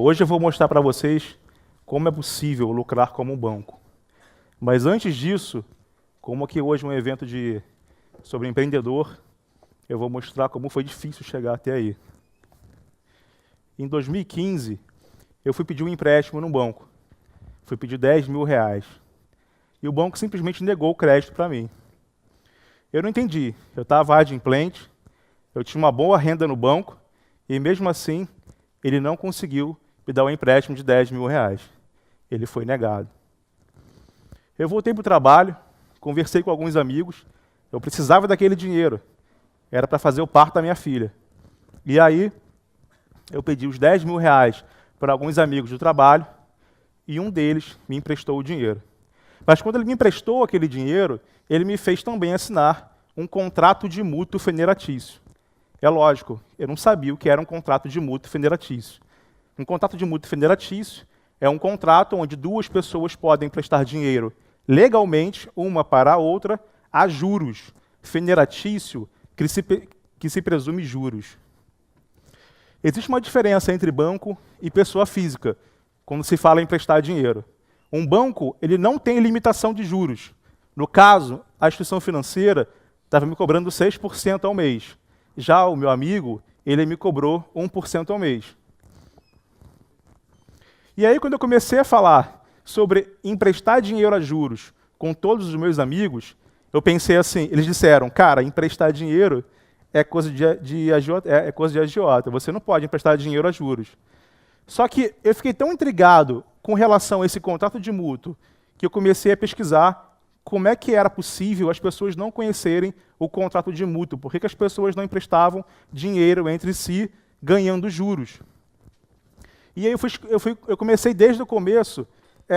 Hoje eu vou mostrar para vocês como é possível lucrar como um banco. Mas antes disso, como aqui hoje é um evento sobre empreendedor, eu vou mostrar como foi difícil chegar até aí. Em 2015, eu fui pedir um empréstimo no banco. Fui pedir 10 mil reais. E o banco simplesmente negou o crédito para mim. Eu não entendi. Eu estava adimplente, eu tinha uma boa renda no banco, e mesmo assim, ele não conseguiu me dar um empréstimo de 10 mil reais. Ele foi negado. Eu voltei para o trabalho, conversei com alguns amigos, eu precisava daquele dinheiro. Era para fazer o parto da minha filha. E aí, eu pedi os 10 mil reais para alguns amigos do trabalho, e um deles me emprestou o dinheiro. Mas quando ele me emprestou aquele dinheiro, ele me fez também assinar um contrato de mútuo federatício. É lógico, eu não sabia o que era um contrato de mútuo federatício. Um contrato de mútuo federatício é um contrato onde duas pessoas podem emprestar dinheiro legalmente, uma para a outra, a juros. Federatício, que se presume juros. Existe uma diferença entre banco e pessoa física, quando se fala em emprestar dinheiro. Um banco, ele não tem limitação de juros. No caso, a instituição financeira estava me cobrando 6% ao mês. Já o meu amigo, ele me cobrou 1% ao mês. E aí, quando eu comecei a falar sobre emprestar dinheiro a juros com todos os meus amigos, eu pensei assim, eles disseram, cara, emprestar dinheiro é coisa de agiota, você não pode emprestar dinheiro a juros. Só que eu fiquei tão intrigado com relação a esse contrato de mútuo, que eu comecei a pesquisar como é que era possível as pessoas não conhecerem o contrato de mútuo, por que as pessoas não emprestavam dinheiro entre si ganhando juros. E aí eu comecei desde o começo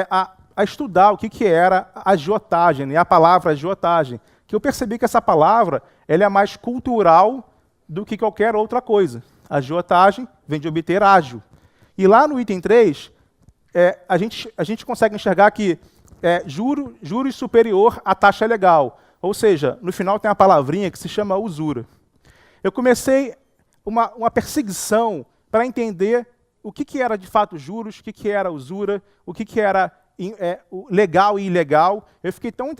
a estudar o que era a agiotagem, né, a palavra agiotagem, que eu percebi que essa palavra ela é mais cultural do que qualquer outra coisa. Agiotagem vem de obter ágio. E lá no item 3, a gente consegue enxergar que juros superior à taxa legal. Ou seja, no final tem uma palavrinha que se chama usura. Eu comecei uma perseguição para entender o que era de fato juros, o que era usura, o que era legal e ilegal. Eu fiquei tão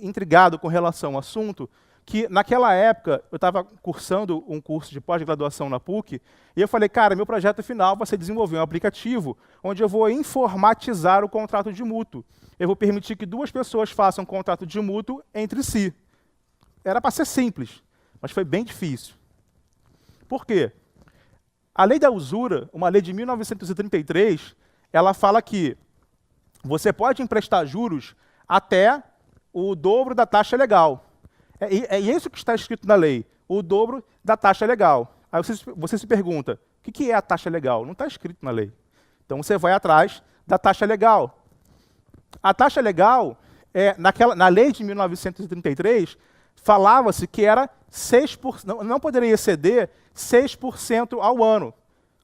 intrigado com relação ao assunto que, naquela época, eu estava cursando um curso de pós-graduação na PUC, e eu falei, cara, meu projeto final vai ser desenvolver um aplicativo onde eu vou informatizar o contrato de mútuo. Eu vou permitir que duas pessoas façam um contrato de mútuo entre si. Era para ser simples, mas foi bem difícil. Por quê? A lei da usura, uma lei de 1933, ela fala que você pode emprestar juros até o dobro da taxa legal. É isso que está escrito na lei, o dobro da taxa legal. Aí você se pergunta, o que é a taxa legal? Não está escrito na lei. Então você vai atrás da taxa legal. A taxa legal, na lei de 1933, falava-se que era 6%, não poderia exceder 6% ao ano.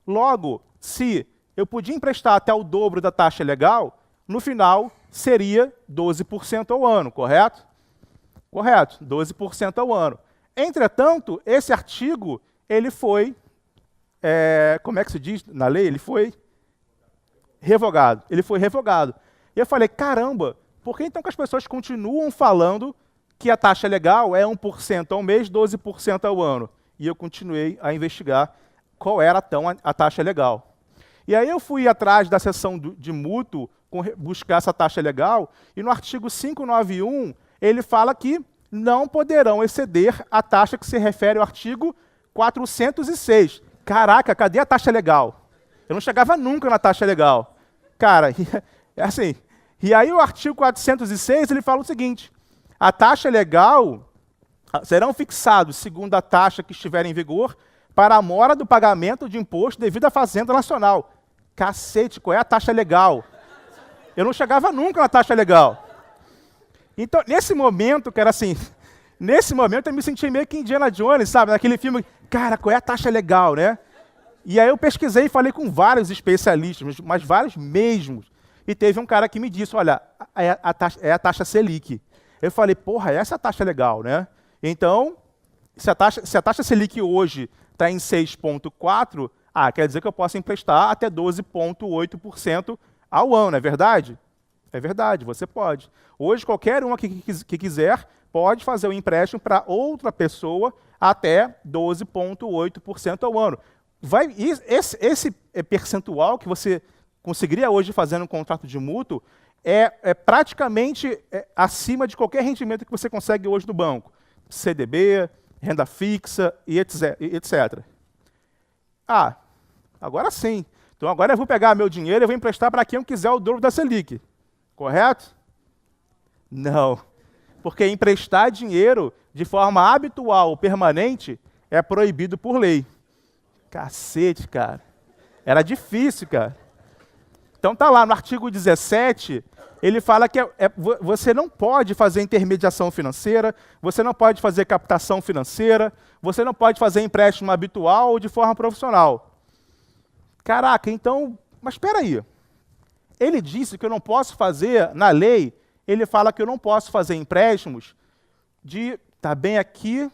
Logo, se eu podia emprestar até o dobro da taxa legal, no final seria 12% ao ano, correto? Correto, 12% ao ano. Entretanto, esse artigo, ele foi, como é que se diz na lei? Ele foi revogado. Ele foi revogado. E eu falei, caramba, por que então que as pessoas continuam falando que a taxa legal é 1% ao mês, 12% ao ano? E eu continuei a investigar qual era então a taxa legal. E aí eu fui atrás da seção de mútuo, buscar essa taxa legal, e no artigo 591, ele fala que não poderão exceder a taxa que se refere ao artigo 406. Caraca, cadê a taxa legal? Eu não chegava nunca na taxa legal. Cara, é assim. E aí o artigo 406, ele fala o seguinte, a taxa legal serão fixados segundo a taxa que estiver em vigor para a mora do pagamento de imposto devido à Fazenda Nacional. Cacete, qual é a taxa legal? Eu não chegava nunca na taxa legal. Então, nesse momento, que era assim, nesse momento eu me senti meio que Indiana Jones, sabe? Naquele filme, cara, qual é a taxa legal, né? E aí eu pesquisei e falei com vários especialistas, mas vários mesmos. E teve um cara que me disse, olha, é a taxa Selic. Eu falei, porra, essa é a taxa legal, né? Então, se a taxa Selic hoje está em 6,4, Ah, quer dizer que eu posso emprestar até 12,8% ao ano, é verdade? É verdade, você pode. Hoje, qualquer um que quiser pode fazer o empréstimo para outra pessoa até 12,8% ao ano. Esse percentual que você conseguiria hoje fazer um contrato de mútuo é praticamente acima de qualquer rendimento que você consegue hoje no banco. CDB, renda fixa e etc. Ah, agora sim. Então agora eu vou pegar meu dinheiro e vou emprestar para quem eu quiser o dobro da Selic. Correto? Não. Porque emprestar dinheiro de forma habitual ou permanente é proibido por lei. Cacete, cara. Era difícil, cara. Então tá lá no artigo 17, ele fala que você não pode fazer intermediação financeira, você não pode fazer captação financeira, você não pode fazer empréstimo habitual ou de forma profissional. Caraca, então, mas espera aí. Ele disse que eu não posso fazer, na lei, ele fala que eu não posso fazer empréstimos tá bem aqui,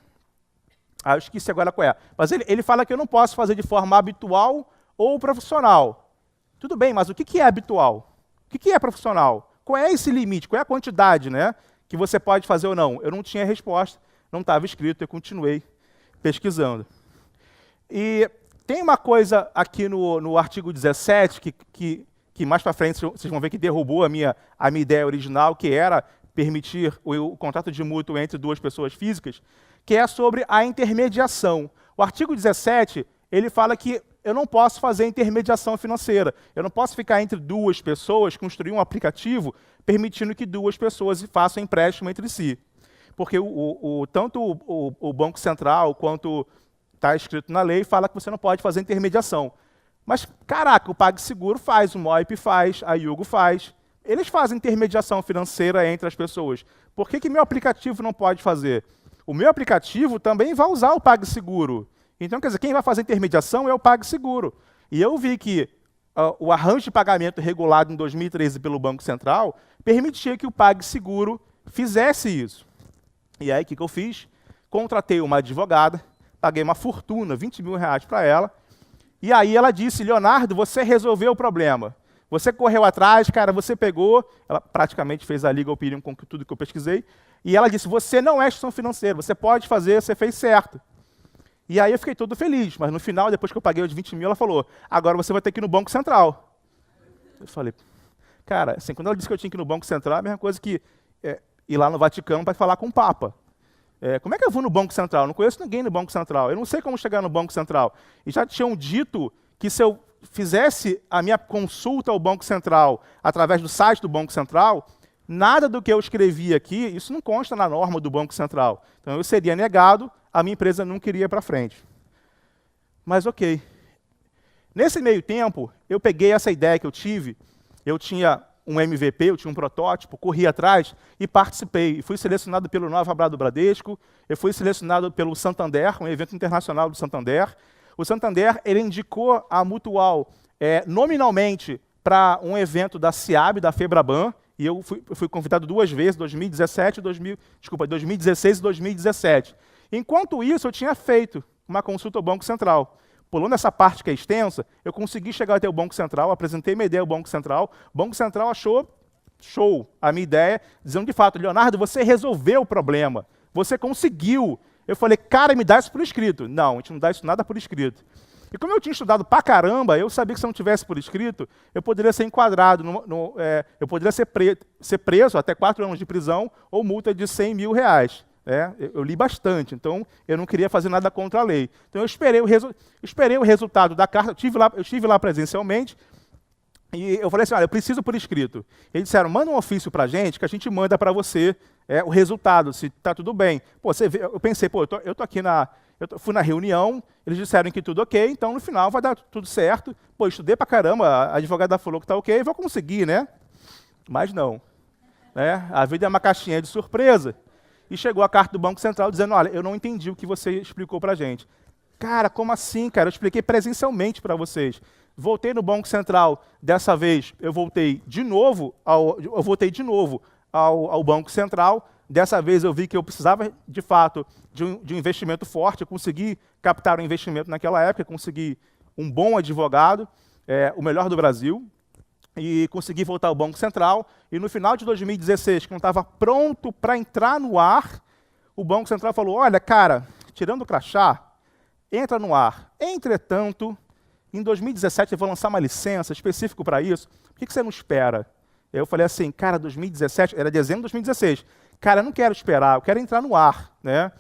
eu esqueci agora qual é, mas ele fala que eu não posso fazer de forma habitual ou profissional. Tudo bem, mas o que é habitual? O que é profissional? Qual é esse limite? Qual é a quantidade, né, que você pode fazer ou não? Eu não tinha resposta, não estava escrito, eu continuei pesquisando. E tem uma coisa aqui no artigo 17 que mais para frente vocês vão ver que derrubou a minha ideia original, que era permitir o contrato de mútuo entre duas pessoas físicas, que é sobre a intermediação. O artigo 17, ele fala que eu não posso fazer intermediação financeira. Eu não posso ficar entre duas pessoas, construir um aplicativo, permitindo que duas pessoas façam empréstimo entre si. Porque tanto o Banco Central quanto está escrito na lei fala que você não pode fazer intermediação. Mas, caraca, o PagSeguro faz, o Moip faz, a Yugo faz. Eles fazem intermediação financeira entre as pessoas. Por que meu aplicativo não pode fazer? O meu aplicativo também vai usar o PagSeguro. Então, quer dizer, quem vai fazer intermediação é o PagSeguro. E eu vi que o arranjo de pagamento regulado em 2013 pelo Banco Central permitia que o PagSeguro fizesse isso. E aí, o que eu fiz? Contratei uma advogada, paguei uma fortuna, 20 mil reais para ela, e aí ela disse, Leonardo, você resolveu o problema. Você correu atrás, cara, você pegou, ela praticamente fez a legal opinion com tudo que eu pesquisei, e ela disse, você não é instituição financeira, você pode fazer, você fez certo. E aí eu fiquei todo feliz, mas no final, depois que eu paguei os 20 mil, ela falou, agora você vai ter que ir no Banco Central. Eu falei, cara, assim, quando ela disse que eu tinha que ir no Banco Central, é a mesma coisa que ir lá no Vaticano para falar com o Papa. Como é que eu vou no Banco Central? Eu não conheço ninguém no Banco Central, eu não sei como chegar no Banco Central. E já tinham dito que se eu fizesse a minha consulta ao Banco Central através do site do Banco Central, nada do que eu escrevi aqui, isso não consta na norma do Banco Central. Então eu seria negado, a minha empresa não queria ir para frente. Mas ok. Nesse meio tempo, eu peguei essa ideia que eu tive, eu tinha um MVP, eu tinha um protótipo, corri atrás e participei. E fui selecionado pelo Nova Abra do Bradesco, eu fui selecionado pelo Santander, um evento internacional do Santander. O Santander ele indicou a Mutual nominalmente para um evento da CIAB, da FEBRABAN, e eu fui convidado 2 vezes, 2016 e 2017. Enquanto isso, eu tinha feito uma consulta ao Banco Central. Pulando essa parte que é extensa, eu consegui chegar até o Banco Central, apresentei minha ideia ao Banco Central, o Banco Central achou show a minha ideia, dizendo de fato, Leonardo, você resolveu o problema, você conseguiu. Eu falei, cara, me dá isso por escrito. Não, a gente não dá isso nada por escrito. E como eu tinha estudado pra caramba, eu sabia que se eu não tivesse por escrito, eu poderia ser enquadrado, eu poderia ser preso até 4 anos de prisão ou multa de 100 mil reais. Eu li bastante, então eu não queria fazer nada contra a lei. Então eu esperei o resultado da carta, eu estive lá presencialmente, e eu falei assim, olha, eu preciso por escrito. Eles disseram, manda um ofício para a gente, que a gente manda para você o resultado, se está tudo bem. Pô, você vê, eu pensei, pô, eu tô aqui fui na reunião, eles disseram que tudo ok, então no final vai dar tudo certo. Pô, estudei pra caramba, a advogada falou que tá ok, vou conseguir, né? Mas não. A vida é uma caixinha de surpresa. E chegou a carta do Banco Central dizendo, olha, eu não entendi o que você explicou para a gente. Cara, como assim, cara? Eu expliquei presencialmente para vocês. Voltei no Banco Central, dessa vez eu voltei de novo ao Banco Central. Dessa vez eu vi que eu precisava, de fato, de um investimento forte. Eu consegui captar um investimento naquela época, consegui um bom advogado, o melhor do Brasil, e consegui voltar ao Banco Central. E no final de 2016, quando estava pronto para entrar no ar, o Banco Central falou, olha, cara, tirando o crachá, entra no ar. Entretanto, em 2017 eu vou lançar uma licença específica para isso, por que você não espera? Eu falei assim, cara, 2017, era dezembro de 2016, cara, eu não quero esperar, eu quero entrar no ar, né?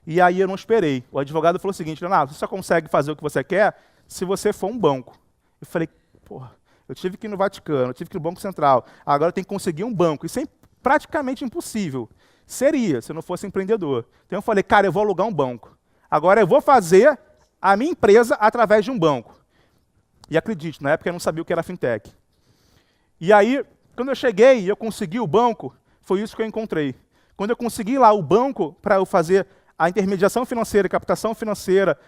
E aí eu não esperei. O advogado falou o seguinte, Leonardo, você só consegue fazer o que você quer se você for um banco. Eu falei, porra, eu tive que ir no Vaticano, eu tive que ir no Banco Central, agora eu tenho que conseguir um banco. Isso é praticamente impossível. Seria, se eu não fosse empreendedor. Então eu falei, cara, eu vou alugar um banco. Agora eu vou fazer a minha empresa através de um banco. E acredite, na época eu não sabia o que era fintech. E aí, quando eu cheguei e eu consegui o banco, foi isso que eu encontrei. Quando eu consegui lá o banco para eu fazer a intermediação financeira, captação financeira,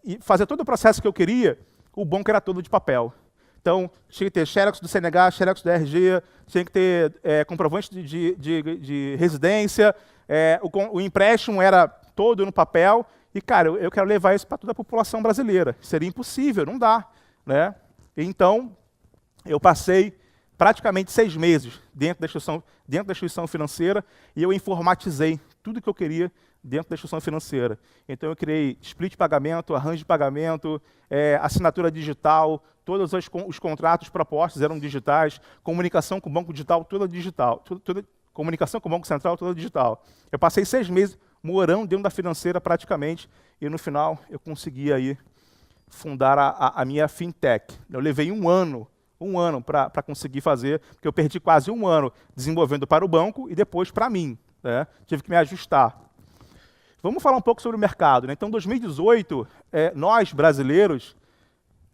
e fazer todo o processo que eu queria, o banco era todo de papel. Então, tinha que ter xerox do CNH, xerox do RG, tinha que ter comprovante de residência, o empréstimo era todo no papel. E, cara, eu quero levar isso para toda a população brasileira. Seria impossível, não dá, né? Então, eu passei praticamente 6 meses dentro da instituição financeira e eu informatizei tudo que eu queria dentro da instituição financeira. Então, eu criei split de pagamento, arranjo de pagamento, assinatura digital, todos os contratos propostos eram digitais, comunicação com o banco digital, toda digital, comunicação com o Banco Central, toda digital. Eu passei 6 meses morando dentro da financeira praticamente, e no final eu consegui aí fundar a minha fintech. Eu levei um ano para conseguir fazer, porque eu perdi quase um ano desenvolvendo para o banco e depois para mim, né? Tive que me ajustar. Vamos falar um pouco sobre o mercado, né? Então, em 2018, nós, brasileiros,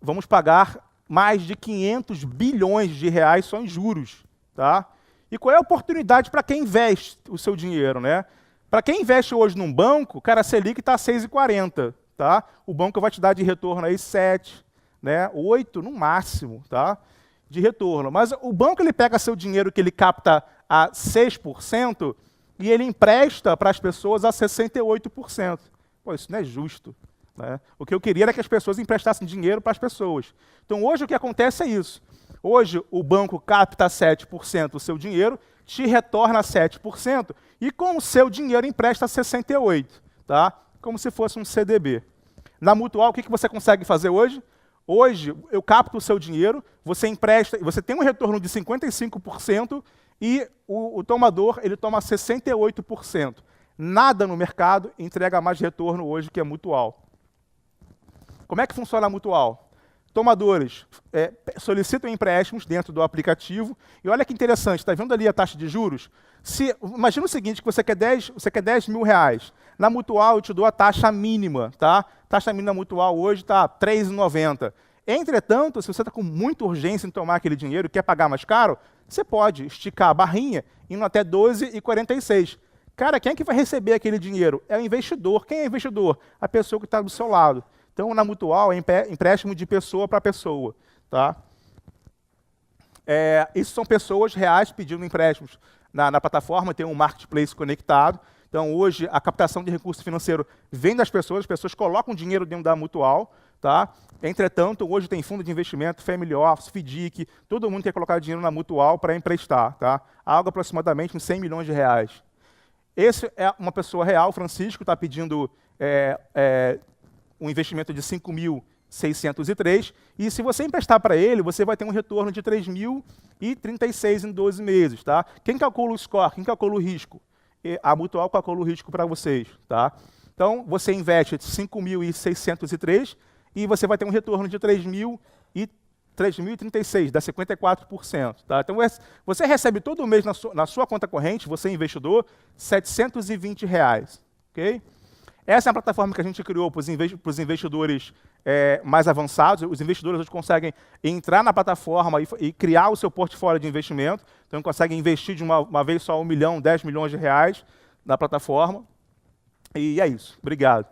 vamos pagar mais de 500 bilhões de reais só em juros. Tá? E qual é a oportunidade para quem investe o seu dinheiro? Né? Para quem investe hoje num banco, cara, a Selic está a 6,40. Tá? O banco vai te dar de retorno aí 7, né? 8 no máximo, tá? De retorno. Mas o banco ele pega seu dinheiro que ele capta a 6%, e ele empresta para as pessoas a 68%. Pô, isso não é justo. Né? O que eu queria era que as pessoas emprestassem dinheiro para as pessoas. Então, hoje, o que acontece é isso. Hoje, o banco capta 7% do seu dinheiro, te retorna 7%, e com o seu dinheiro empresta 68%. Tá? Como se fosse um CDB. Na Mutual, o que você consegue fazer hoje? Hoje, eu capto o seu dinheiro, você empresta, você tem um retorno de 55%, e o tomador ele toma 68%. Nada no mercado entrega mais retorno hoje que a Mutual. Como é que funciona a Mutual? Tomadores solicitam empréstimos dentro do aplicativo, e olha que interessante, está vendo ali a taxa de juros? Imagina o seguinte, que você quer 10 mil reais. Na Mutual eu te dou a taxa mínima. Tá? A taxa mínima Mutual hoje está R$ 3,90. Entretanto, se você está com muita urgência em tomar aquele dinheiro e quer pagar mais caro, você pode esticar a barrinha indo até R$ 12,46. Cara, quem é que vai receber aquele dinheiro? É o investidor. Quem é o investidor? A pessoa que está do seu lado. Então, na Mutual, é empréstimo de pessoa para pessoa. Tá? Isso são pessoas reais pedindo empréstimos. Na plataforma tem um marketplace conectado. Então, hoje, a captação de recurso financeiro vem das pessoas, as pessoas colocam dinheiro dentro da Mutual. Tá? Entretanto, hoje tem fundo de investimento, Family Office, FDIC, todo mundo quer colocar dinheiro na Mutual para emprestar. Tá? Algo aproximadamente uns 100 milhões de reais. Esse é uma pessoa real, Francisco, está pedindo um investimento de 5.603, e se você emprestar para ele, você vai ter um retorno de 3.036 em 12 meses. Tá? Quem calcula o score? Quem calcula o risco? A Mutual calcula o risco para vocês. Tá? Então, você investe 5.603 e você vai ter um retorno de 3.036, dá 54%. Tá? Então, você recebe todo mês na sua conta corrente, você investidor, R$ 720. Okay? Essa é a plataforma que a gente criou para os investidores mais avançados. Os investidores hoje conseguem entrar na plataforma e criar o seu portfólio de investimento. Então, conseguem investir de uma vez só 1 milhão, 10 milhões de reais na plataforma. E é isso. Obrigado.